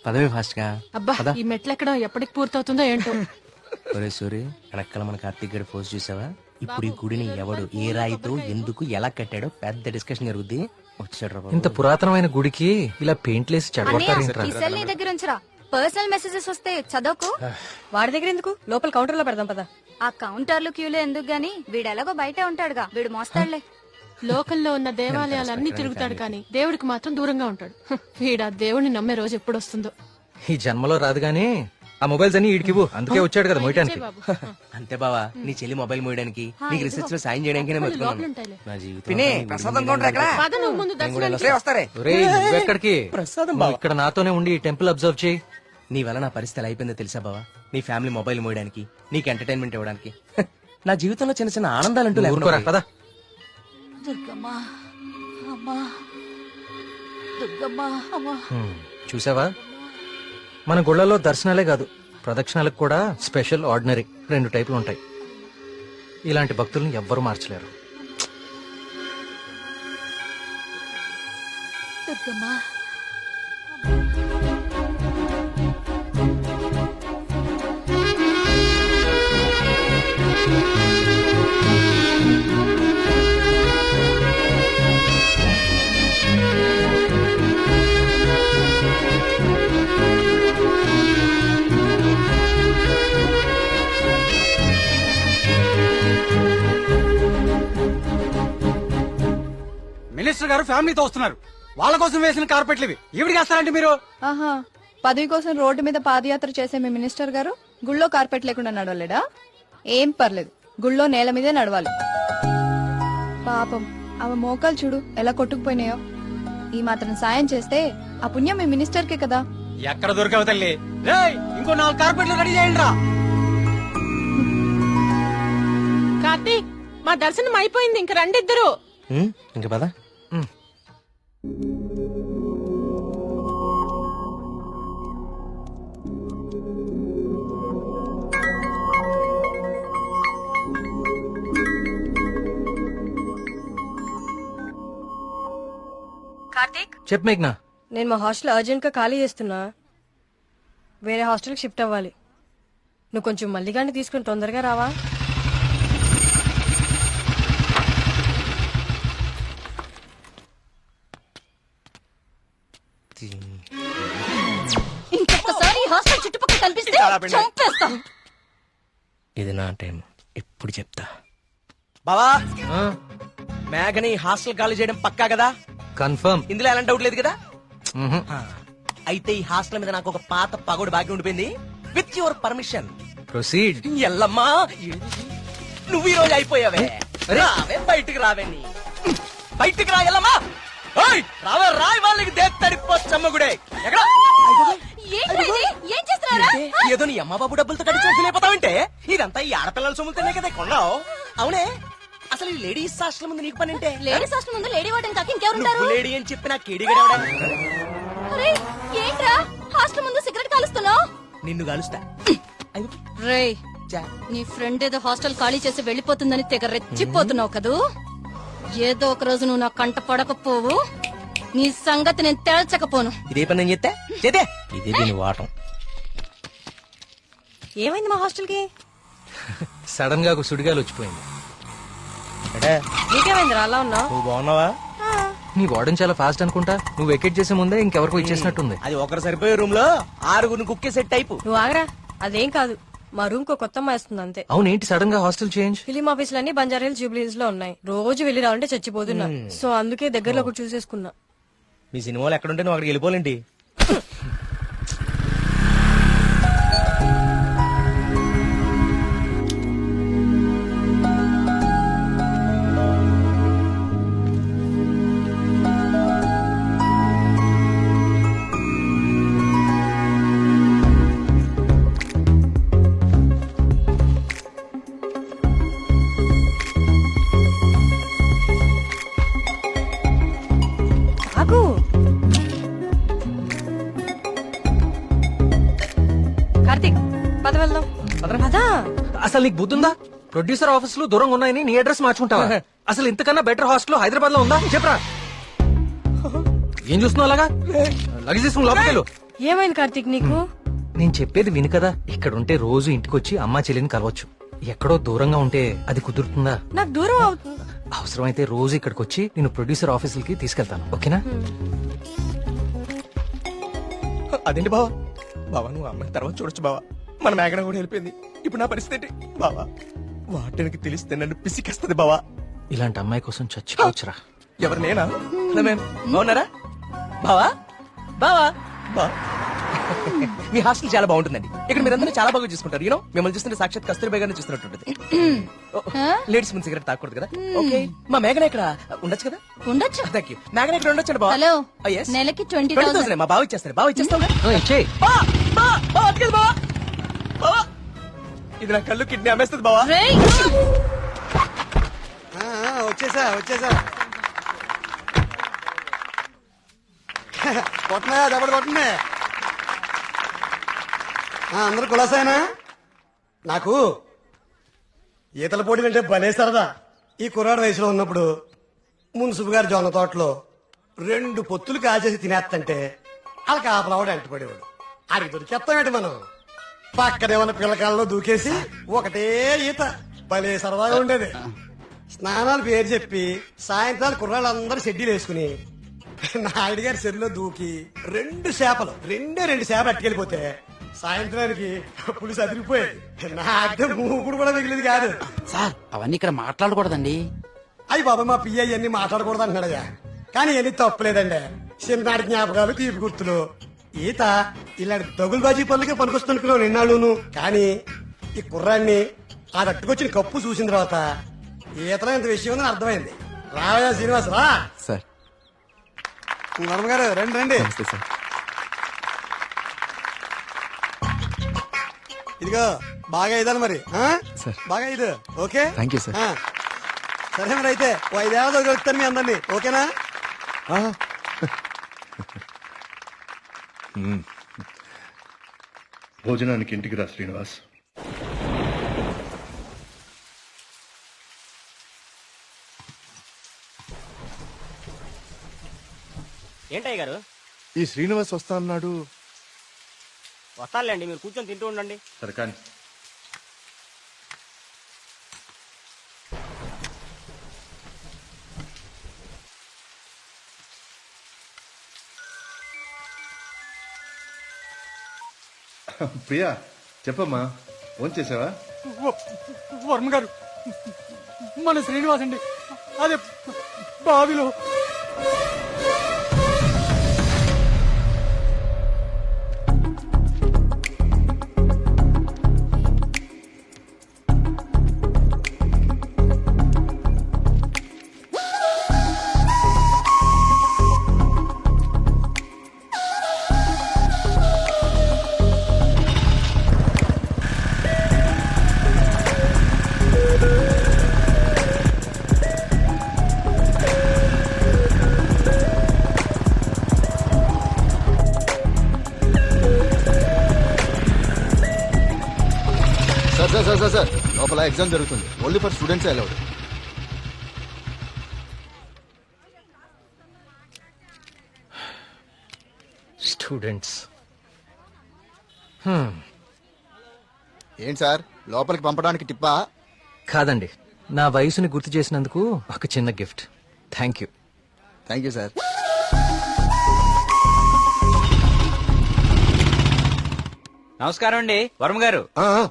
పదవి ఫాస్ట్ గా అబ్బా ఈ మెట్లు ఎక్కడం ఎప్పటికి పూర్తవుతుందో ఏంటో. ఒరే సూరి వెనకాల మన కార్తీక్ గడి పోస్ట్ చూసావా? ఇప్పుడు ఈ గుడిని ఎవడు ఏ రాయితో ఎందుకు ఎలా కట్టాడో పెద్ద డిస్కషన్ జరుగుద్ది. వచ్చాడు రా ఇంత పురాతనమైన గుడికి ఇలా పెయింట్లేసి చెడగొట్టారేంట్రా? ఈ సెల్ నీ దగ్గర ఉంచరా. పర్సనల్ మెసేజెస్ వస్తే చదవకు. వాడి దగ్గర ఎందుకు, లోపల కౌంటర్ లో పెడదాం పదా. ఆ కౌంటర్లు క్యూలు ఎందుకు గాని వీడు ఎలాగో బయటే ఉంటాడుగా, వీడు మోస్తాడులే. లోకల్లో ఉన్న దేవాలయాలన్నీ తిరుగుతాడు కానీ దేవుడికి మాత్రం దూరంగా ఉంటాడు. వీడు ఆ దేవుడిని నమ్మే రోజు ఎప్పుడు వస్తుందో. ఈ జన్మలో రాదు గానీ ఆ మొబైల్స్ అన్ని ఈడికివ్వు, అందుకే వచ్చాడు కదా మోయటానికి. బాబు అంతే బావా, నీ చెల్లి మొబైల్ మోయడానికి నీకు రీసెర్చ్ లో సాయం చేయడానికి లోపల ఉంటాయిలే. నా జీవితం పిన్ని ప్రసాదం కౌంటర్ ఎక్కడ? పద నువ్వు ముందు దర్శనానికి. వస్తారే. ఒరేయ్, నువ్వెక్కడికి? ప్రసాదం నువ్వు ఇక్కడ నాతోనే ఉండి ఈ టెంపుల్ అబ్జర్వ్ చేయి. నీ వల్ల నా పరిస్థితి ఎలా అయిపోయిందో తెలుసా బావా? నీ ఫ్యామిలీ మొబైల్ మోయడానికి, నీకు ఎంటర్టైన్మెంట్ ఇవ్వడానికి. నా జీవితంలో చిన్న చిన్న ఆనందాలంటూ ఊరుకోరా లేకుండా పదా. దుర్గమ్మా అమ్మా, దుర్గమ్మా అమ్మా. చూసావా, మన గుళ్ళలో దర్శనాలే కాదు ప్రదక్షిణాలకు కూడా స్పెషల్, ఆర్డినరీ 2 టైపులు ఉంటాయి. ఇలాంటి భక్తులను ఎవ్వరూ మార్చలేరు. దుర్గమ్మా మినిస్టర్ గారు ఫ్యామిలీతో వస్తున్నారు. వాళ్ళ కోసం వేసిన కార్పెట్లు ఇవి. ఈవిడికి వేస్తారంటే మీరు? ఆహా, పదవి కోసం రోడ్డు మీద పాదయాత్ర చేసే మీ మినిస్టర్ గారు గుళ్ళో కార్పెట్ లేకుండా నడవలేడా? ఏం పర్లేదు, గుళ్ళో నేల మీదే నడవాలి. పాపం ఆమె మోకాలు చూడు ఎలా కొట్టుకుపోయినాయో. ఈ మాత్రం సాయం చేస్తే ఆ పుణ్యం మీ మినిస్టర్ కే కదా. ఎక్కడ దొరికావు తల్లి? రేయ్, ఇంకో 4 కార్పెట్లు రెడీ చేయండి రా. కార్తీక్, మా దర్శనం అయిపోయింది, ఇంక రండిద్దరు. ఇంకా పదా. కార్తీక్, చెప్పు మేఘ్నా. నేను మా హాస్టల్ అర్జెంట్ గా ఖాళీ చేస్తున్నా. వేరే హాస్టల్కి షిఫ్ట్ అవ్వాలి. నువ్వు కొంచెం మల్లిగాన్ని తీసుకుని తొందరగా రావా? ఇంకొకసారి హాస్టల్ చుట్టుపక్కల కనిపిస్తే చంపేస్తా. ఇది నా టైం, ఎప్పుడు చెప్తా. బావా, ఆ, మేఘని హాస్టల్ ఖాళీ చేయడం పక్కా కదా? కన్ఫర్మ్. ఇందులో ఎలాంటి డౌట్ లేదు కదా? మ్హూ. అయితే ఈ హాస్టల్ మీద నాకు ఒక పాత పగోడు బాకీ ఉండిపోయింది. With your permission proceed. Yellamma, నువ్వు ఈ రోజు అయిపోయావే. రావే, బయటికి రావే. బయటికి రా ఎల్లమ్మా. ఓయ్, రావే, రాయి వాళ్ళకి దేత్తడిపోచ్చమ్మగుడే. ఎక్కడ? ఏంట్రా ఇది? ఏం చేస్తున్నారా? ఏదో నీ అమ్మ బాబు డబ్బులతో కడిచి లేకపోతావంటే ఇదంతా ఈ ఆడపిల్లల సొమ్ములతోనే కదా కొన్నావు. అవునే, అసలు ఈ లేడీస్ హాస్టల్ ముందు నీకు పని అంటే? లేడీస్ హాస్టల్ ముందు లేడీ వార్డెన్ కాక ఇంకెవరుంటారు? నువ్వు లేడీ అని చెప్పి నాకు కేడిగడవడా? అరే ఏంట్రా హాస్టల్ ముందు సిగరెట్ కాలుస్తున్నావు? నిన్ను కలుస్తా. రేయ్, నీ ఫ్రెండ్ ఏదో హాస్టల్ ఖాళీ చేసి వెళ్ళిపోతుందని తెగ రెచ్చిపోతున్నావు కదూ. ఏదో ఒక రోజు నువ్వు నా కంట పడకపోవు, నీ సంగతి నేను తేల్చకపోను. ఇదే పని నేను చెప్తే చేతే ఇదే దీని వాటం. ఏమైంది మా హాస్టల్ కి? సడన్ గా ఒక సుడిగాలు వచ్చిపోయింది. నీకేమైందిరా అలా ఉన్నావు? నువ్వు బాగున్నావా? నీ వార్డెన్ చాలా ఫాస్ట్ అనుకుంటా. నువ్వు వెకేట్ చేసే ముందే ఇంకెవరికో ఇచ్చేసినట్టుంది. అది ఒకరు సరిపోయే రూమ్ లో 6 కుక్కే సెట్ టైపు. నువ్వు ఆగరా, అదేం కాదు. మా రూమ్ కో కొత్త అమ్మాయి వస్తుంది అంతే. అవునేంటి సడన్ గా హాస్టల్ చేంజ్? ఫిలిం ఆఫీసులన్నీ బంజారాహిల్స్, జూబ్లీహిల్స్ లో ఉన్నాయి. రోజు వెళ్ళి రావాలంటే చచ్చిపోతున్నా. సో అందుకే దగ్గరలో ఒకటి చూసేసుకున్నా. మీ సినిమాలు ఎక్కడుంటే నువ్వు అక్కడికి వెళ్ళిపోలేంటి? ఆగు. కార్తీక్, పద వెళ్దాం. పదా. అసలు నీకు బుద్ధుందా? ప్రొడ్యూసర్ ఆఫీసులు దూరంగా ఉన్నాయని నీ అడ్రస్ మార్చుకుంటావా? అసలు ఇంతకన్నా బెటర్ హాస్టల్ హైదరాబాద్ లో ఉందా చెప్పరా? ఏం చూస్తున్నావు అలాగా? లగేజ్ తీసుకుని లోపలికి వెళ్ళు. ఏమైంది కార్తీక్ నీకు? నేను చెప్పేది విను కదా. ఇక్కడ ఉంటే రోజు ఇంటికొచ్చి అమ్మా చెల్లిని కలవచ్చు. ఎక్కడో దూరంగా ఉంటే అది కుదురుతుందా? నాకు దూరం అవుతుంది. అవసరమైతే రోజు ఇక్కడికి వచ్చి నేను ప్రొడ్యూసర్ ఆఫీసులకి తీసుకెళ్తాను. ఓకేనా? అదేంటి బావా? బావా నువ్వు అమ్మాయి తర్వాత చూడొచ్చు బావా. మన మేఘన కూడా వెళ్ళిపోయింది. ఇప్పుడు నా పరిస్థితి ఏంటి బావా? వాటికి తెలిస్తే నన్ను పిసికేస్తుంది బావా. ఇలాంటి అమ్మాయి కోసం చచ్చిపోవచ్చురా. ఎవరు నేనా? హలో మ్యామ్, బాగున్నారా బావా? బావా బా మీ హాస్టల్ చాలా బాగుంటుందండి. ఇక్కడ మీరందరూ చాలా బాగా చూసుకుంటారు. యూనో మిమ్మల్ని చూస్తుంటే సాక్షాత్ కస్తూరిబా గారిని చూస్తున్నట్టుంటది. లేడీస్ ముందు సిగరెట్ తాకూడదు కదా. ఓకే, మా మేఘన ఇక్కడ ఉండొచ్చు కదా? ఉండొచ్చు. Thank you. మేఘన ఇక్కడ ఉండొచ్చు బావా. Hello, Oh, yes. నెలకి 20,000 20,000. మా బావ ఇచ్చేస్తారు. బావ ఇచ్చేస్తావు ఇచ్చేయి. ఇది నా కళ్ళు కిడ్నీ అమ్మేస్తుంది బావా. రేయ్, వచ్చేసా కొట్టనా దెబ్బడు కొట్టనే. అందరు కులాసాయనా? నాకు ఈతల పోటీలు అంటే భలే సరదా. ఈ కుర్రాడు వయసులో ఉన్నప్పుడు మున్సిపు గారి జొన్న తోటలో 2 పొత్తులు కాచేసి తినేస్తంటే అలా కాపలావాడు ఎంటపడేవాడు. అది దొరికేస్తామేంటి మనం? పక్కనే ఉన్న పిల్లకాలలో దూకేసి ఒకటే ఈత. భలే సరదాగా ఉండేది. స్నానాలు పేరు చెప్పి సాయంత్రాలు కుర్రాళ్ళందరూ షెడ్యూల్ వేసుకుని నాయుడు గారి చెరువులో దూకి 2 చేపలు అట్టుకెళ్ళిపోతే సాయంత్రానికి పులుసు అదిరిపోయేది. నాకే మూకుడు కూడా మిగిలింది కాదు. సార్ అవన్నీ ఇక్కడ మాట్లాడకూడదండి. అయ్యి బాబా, మా పియ్య అన్ని మాట్లాడకూడదు అంటున్నాడయ్యా. కానీ ఎన్ని తప్పులేదండి. చిన్ననాటి జ్ఞాపకాలు, తీపి గుర్తులు. ఈత ఇలాంటి దగులుబాజీ పనులకే పనికొస్తున్నాను నిన్నాళ్ళును. కానీ ఈ కుర్రాన్ని ఆ తట్టుకొచ్చిన కప్పు చూసిన తర్వాత ఈతలో ఇంత విషయం ఉందని అర్థమైంది. రావయ్యా శ్రీనివాస్ రా. సార్ వర్మ గారు రండి రండి. సార్ ఇదిగో బాగా ఇదాలి మరి. సార్. బాగా ఇది ఓకే. Thank you sir. సరే మరి అయితే 5 ఏళ్ళ దొరుకుతాను మీ అందరినీ. ఓకేనా? భోజనానికి ఇంటికి రా శ్రీనివాస్. ఏంటయ్య గారు? ఈ శ్రీనివాస్ వస్తా అన్నాడు. వస్తానులేండి, మీరు కూర్చొని తింటూ ఉండండి. సరే కానీ ప్రియా చెప్పమ్మా, ఫోన్ చేసావా? వర్మ గారు, మన శ్రీనివాస్ అండి అదే బావిలో. సార్ లోపల ఎగ్జామ్ జరుగుతుంది. Only for students allowed. Students ఏంటి సార్ లోపలికి పంపడానికి టిప్పా? కాదండి, నా వయసుని గుర్తు చేసినందుకు ఒక చిన్న gift. Thank you. Thank you sir. నమస్కారం అండి వర్మ గారు.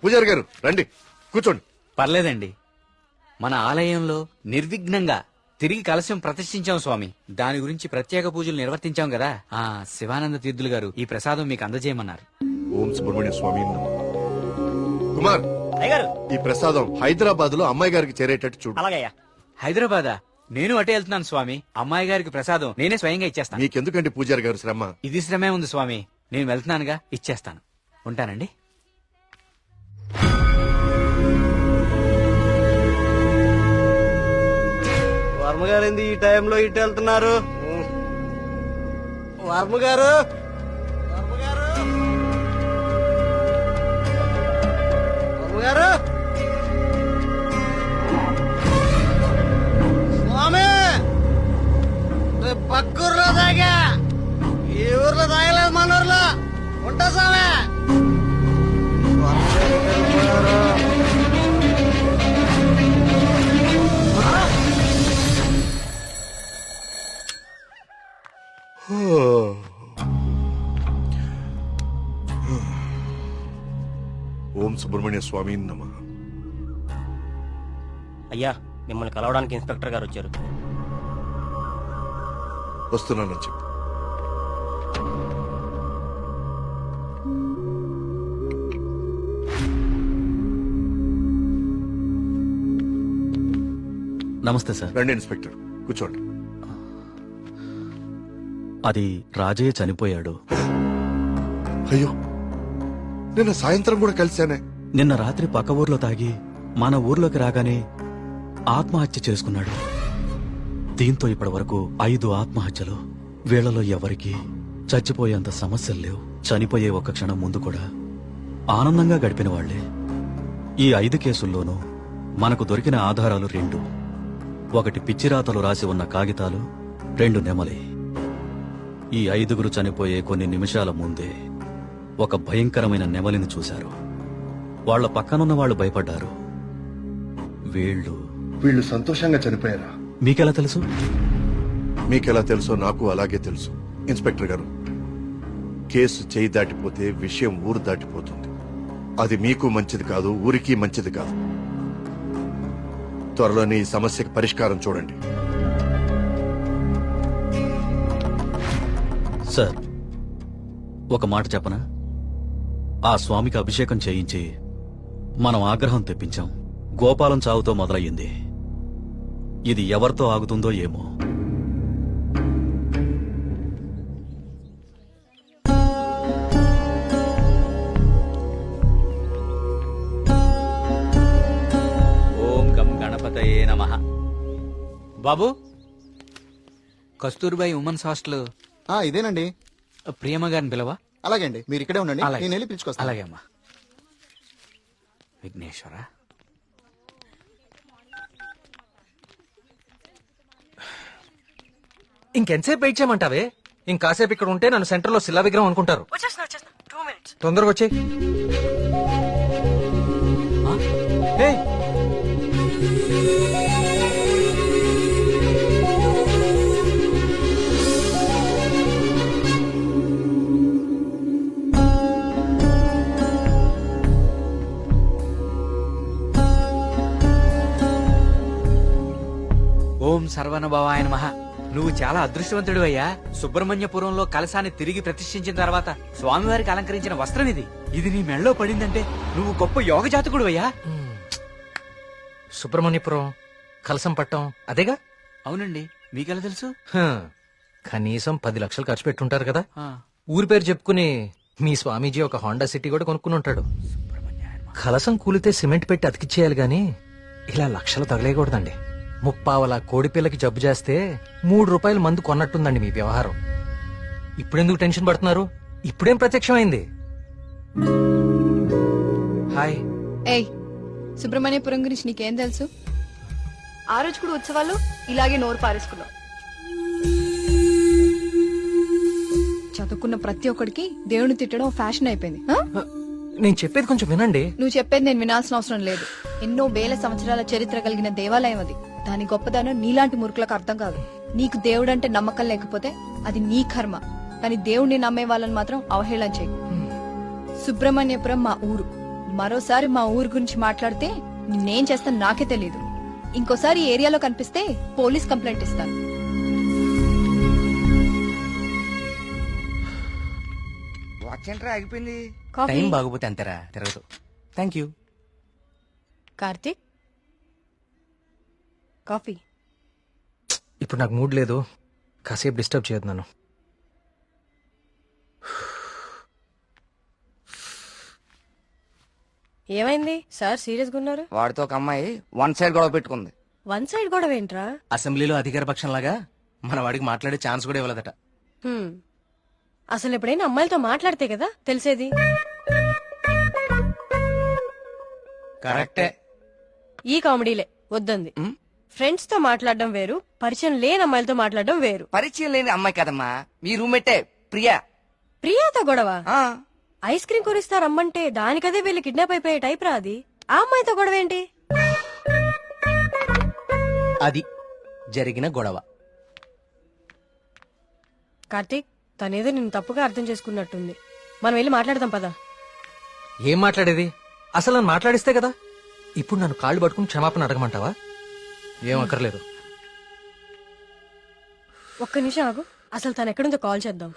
పూజారి గారు రండి కూర్చోండి. పర్లేదండి, మన ఆలయంలో నిర్విఘ్నంగా తిరిగి కలశం ప్రతిష్ఠించాం స్వామి. దాని గురించి ప్రత్యేక పూజలు నిర్వర్తించాం కదా. ఆ శివానంద తీర్థులు గారు ఈ ప్రసాదం మీకు అందజేయమన్నారు. ఓం సుబ్రహ్మణ్య స్వామి. కుమార్, అయ్యగారు ఈ ప్రసాదం హైదరాబాద్ లో అమ్మాయి గారికి చేరేటట్టు చూడు. అలాగయ్యా. హైదరాబాదా? నేను అటే వెళ్తున్నాను స్వామి. అమ్మాయి గారికి ప్రసాదం నేనే స్వయంగా ఇచ్చేస్తాను. మీకెందుకండి పూజారి గారు శ్రమ? ఇది శ్రమే ఉంది స్వామి. నేను వెళ్తున్నానుగా, ఇచ్చేస్తాను. ఉంటానండి. వర్మ గారు ఏంది ఈ టైంలో ఇటు వెళ్తున్నారు? వర్మ గారు, వర్మ గారు, వర్మ గారు, స్వామి రేపు పక్కూర్లో తాగా, ఈ ఊర్లో తాగలేదు, మన ఊర్లో. ఓం సుబ్రహ్మణ్య స్వామి నమః. అయ్యా మిమ్మల్ని కలవడానికి ఇన్స్పెక్టర్ గారు వచ్చారు. వస్తున్నానని చెప్పు. నమస్తే సార్. రండి ఇన్స్పెక్టర్, కూర్చోండి. అది రాజయ్య చనిపోయాడు. అయ్యో, నిన్న సాయంత్రం కూడా కలిశానే. నిన్న రాత్రి పక్క ఊర్లో తాగి మన ఊర్లోకి రాగానే ఆత్మహత్య చేసుకున్నాడు. దీంతో ఇప్పటి వరకు 5 ఆత్మహత్యలు. వీళ్లలో ఎవరికి చచ్చిపోయేంత సమస్యలు లేవు. చనిపోయే ఒక్క క్షణం ముందు కూడా ఆనందంగా గడిపిన వాళ్లే. ఈ 5 కేసుల్లోనూ మనకు దొరికిన ఆధారాలు 2. ఒకటి పిచ్చిరాతలు రాసి ఉన్న కాగితాలు, 2 నెమలి. ఈ 5గురు చనిపోయే కొన్ని నిమిషాల ముందే ఒక భయంకరమైన నెమలిని చూశారు. వాళ్ల పక్కనున్న వాళ్ళు భయపడ్డారు. వీళ్ళు సంతోషంగా చనిపోయారా? మీకెలా తెలుసు? మీకెలా తెలుసో నాకు అలాగే తెలుసు. ఇన్స్పెక్టర్ గారు, కేసు చేయి దాటిపోతే విషయం ఊరు దాటిపోతుంది. అది మీకు మంచిది కాదు, ఊరికి మంచిది కాదు. త్వరలోనే ఈ సమస్యకి పరిష్కారం చూడండి. సార్, ఒక మాట చెప్పనా? ఆ స్వామికి అభిషేకం చేయించి మనం ఆగ్రహం తెప్పించాం. గోపాలం చావుతో మొదలయ్యింది. ఇది ఎవరితో ఆగుతుందో ఏమో. ఓం గం గణపతయే నమః. బాబు, కస్తూర్బాయి ఉమెన్స్ హాస్టల్ ఇదేనండి. ప్రియమ్మ గారిని పిలవా? అలాగే అండి, మీరు ఇక్కడే ఉండండి, అలాగే. నేను వెళ్ళి పిలుచుకొస్తాను. అలాగే అమ్మా. విఘ్నేశ్వర, ఇంకెంతసేపు వెయిట్ చేయమంటావే? ఇంకాసేపు ఇక్కడ ఉంటే నన్ను సెంటర్ లో శిలా విగ్రహం అనుకుంటారు. వచ్చేస్తున్నా 2 minutes. తొందరగా వచ్చే. ఓం సర్వనభవాయ నమః. నువ్వు చాలా అదృష్టవంతుడు అయ్యా. సుబ్రహ్మణ్యపురంలో కలశాన్ని తిరిగి ప్రతిష్ఠించిన తర్వాత స్వామివారికి అలంకరించిన వస్త్రం ఇది. ఇది నీ మెళ్ళలో పడిందంటే నువ్వు గొప్ప యోగ జాతకుడు అయ్యా. సుబ్రహ్మణ్యపురం కలసం పట్టం అదేగా? అవునండి, మీకెలా తెలుసు? కనీసం 10 లక్షలు ఖర్చు పెట్టుంటారు కదా. ఆ, ఊరి పేరు చెప్పుకుని మీ స్వామీజీ ఒక హోండా సిటీ కూడా కొనుక్కుని ఉంటాడు. కలసం కూలితే సిమెంట్ పెట్టి అతికిచ్చేయాలి గాని ఇలా లక్షలు తగలేయకూడదండి. 30 కోడిపిల్లకి జబ్బు చేస్తే 3 రూపాయల మందు కొన్నట్టుందండి మీ వ్యవహారం. ఇప్పుడెందుకు టెన్షన్ పడుతున్నారు? ఇప్పుడేం ప్రత్యక్షమైంది? హాయ్. ఏయ్, సుబ్రహ్మణ్యపురం గురించి నీకేం తెలుసు? ఆ రోజు కూడా ఉత్సవాలు ఇలాగే నోరు పారేసుకున్నావు. చదువుకున్న ప్రతి ఒక్కడికి దేవుని తిట్టడం ఫ్యాషన్ అయిపోయింది. నేను చెప్పేది కొంచెం వినండి. నువ్వు చెప్పేది నేను వినాల్సిన అవసరం లేదు. ఎన్నో వేల సంవత్సరాల చరిత్ర కలిగిన దేవాలయం అది. దాని గొప్పదనం నీలాంటి మూర్ఖులకు అర్థం కాదు. నీకు దేవుడంటే నమ్మకం లేకపోతే అది నీ కర్మ. కానీ దేవుణ్ణి నమ్మే వాళ్ళని మాత్రం అవహేళన చేయి. సుబ్రహ్మణ్యపురం మా ఊరు. మరోసారి మా ఊరు గురించి మాట్లాడితే నిన్నేం చేస్తాను నాకే తెలీదు. ఇంకోసారి ఈ ఏరియాలో కనిపిస్తే పోలీస్ కంప్లైంట్ ఇస్తాను. ఆగిపోయింది. కాఫీ. టైం బాగోపోతే అంతేరా, తిరగదు. Thank you. కార్తీక్, కాఫీ. ఇప్పుడు నాకు మూడ్ లేదు, కాసేపు డిస్టర్బ్ చేయొద్దు నన్ను. ఏమైంది సార్ సీరియస్ గా ఉన్నారు? వాడితో ఒక అమ్మాయి 1 సైడ్ గొడవ పెట్టుకుంది. 1 సైడ్ గొడవ ఏంట్రా? అసెంబ్లీలో అధికార పక్షం లాగా మన వాడికి మాట్లాడే ఛాన్స్ కూడా ఇవ్వలేదట. అసలు ఎప్పుడైనా అమ్మాయిలతో మాట్లాడితే కదా తెలిసేది. కరెక్టే. ఈ కామెడీలే వద్దంది. ఫ్రెండ్స్ తో మాట్లాడడం వేరు, పరిచయం లేని అమ్మాయిలతో మాట్లాడడం వేరు. పరిచయం లేని అమ్మాయి కదమ్మా, మీ రూమ్మేటే ప్రియా. ప్రియాతో గొడవ? ఐస్ క్రీమ్ కొనిస్తా రమ్మంటే దానికదే వీళ్ళు కిడ్నాప్ అయిపోయే టైప్ రా అది. ఆ అమ్మాయితో గొడవ ఏంటి? అది జరిగిన గొడవ. కార్తీక్, తనేదో నిన్ను తప్పుగా అర్థం చేసుకున్నట్టుంది. మనం వెళ్ళి మాట్లాడదాం పదా. ఏం మాట్లాడేది? అసలు నన్ను మాట్లాడిస్తే కదా. ఇప్పుడు నన్ను కాళ్ళు పట్టుకుని క్షమాపణ అడగమంటావా? ఏం అక్కర్లేదు. ఒక్క నిమిషం ఆగు, అసలు తను ఎక్కడుందో కాల్ చేద్దాం.